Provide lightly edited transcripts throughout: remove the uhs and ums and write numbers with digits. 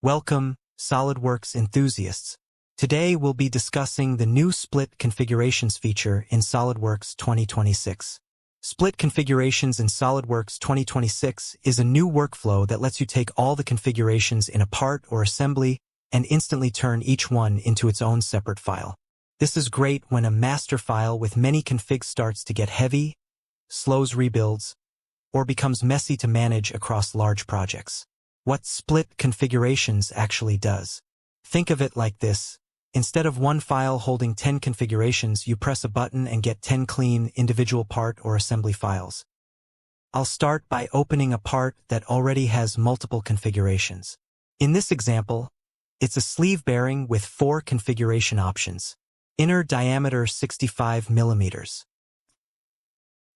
Welcome, SolidWorks enthusiasts. Today we'll be discussing the new Split Configurations feature in SolidWorks 2026. Split Configurations in SolidWorks 2026 is a new workflow that lets you take all the configurations in a part or assembly and instantly turn each one into its own separate file. This is great when a master file with many configs starts to get heavy, slows rebuilds, or becomes messy to manage across large projects. What Split Configurations actually does. Think of it like this. Instead of one file holding 10 configurations, you press a button and get 10 clean, individual part or assembly files. I'll start by opening a part that already has multiple configurations. In this example, it's a sleeve bearing with 4 configuration options. Inner diameter 65 mm.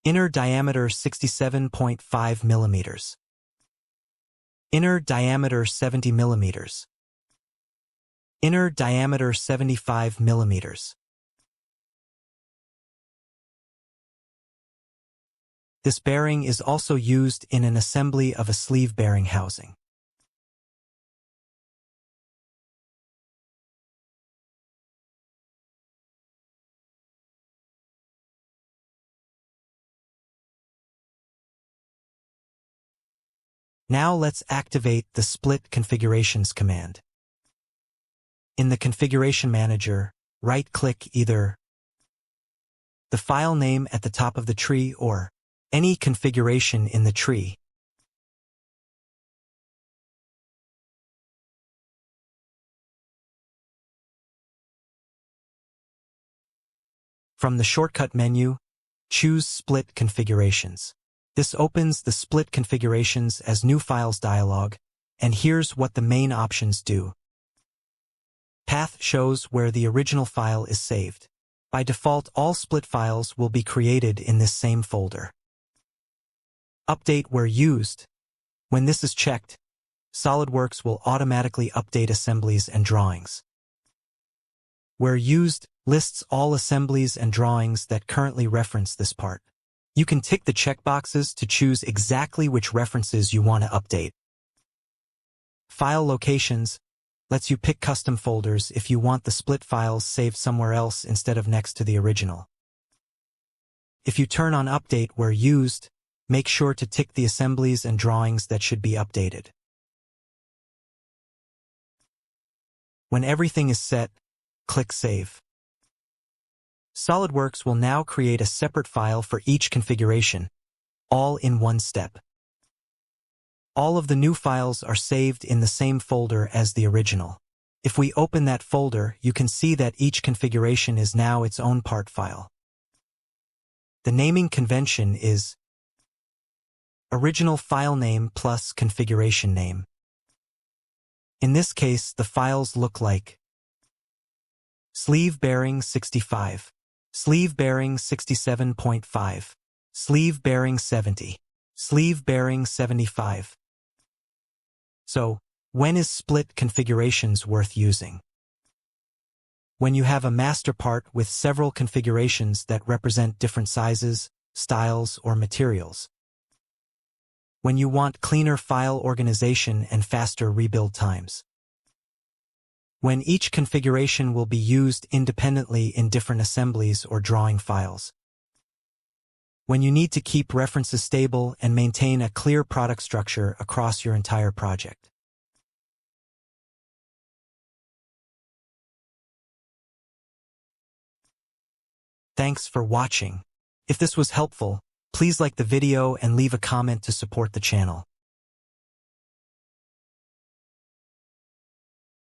Inner diameter 67.5 mm. Inner diameter 70 mm. Inner diameter 75 mm. This bearing is also used in an assembly of a sleeve bearing housing. Now let's activate the Split Configurations command. In the Configuration Manager, right-click either the file name at the top of the tree or any configuration in the tree. From the shortcut menu, choose Split Configurations. This opens the Split Configurations as New Files dialog, and here's what the main options do. Path shows where the original file is saved. By default, all split files will be created in this same folder. Update where used. When this is checked, SolidWorks will automatically update assemblies and drawings. Where used lists all assemblies and drawings that currently reference this part. You can tick the checkboxes to choose exactly which references you want to update. File Locations lets you pick custom folders if you want the split files saved somewhere else instead of next to the original. If you turn on Update where used, make sure to tick the assemblies and drawings that should be updated. When everything is set, click Save. SolidWorks will now create a separate file for each configuration, all in one step. All of the new files are saved in the same folder as the original. If we open that folder, you can see that each configuration is now its own part file. The naming convention is original file name plus configuration name. In this case, the files look like sleeve bearing 65. Sleeve bearing 67.5, sleeve bearing 70, sleeve bearing 75. So, when is Split Configurations worth using? When you have a master part with several configurations that represent different sizes, styles, or materials. When you want cleaner file organization and faster rebuild times. When each configuration will be used independently in different assemblies or drawing files. When you need to keep references stable and maintain a clear product structure across your entire project. Thanks for watching. If this was helpful, please like the video and leave a comment to support the channel.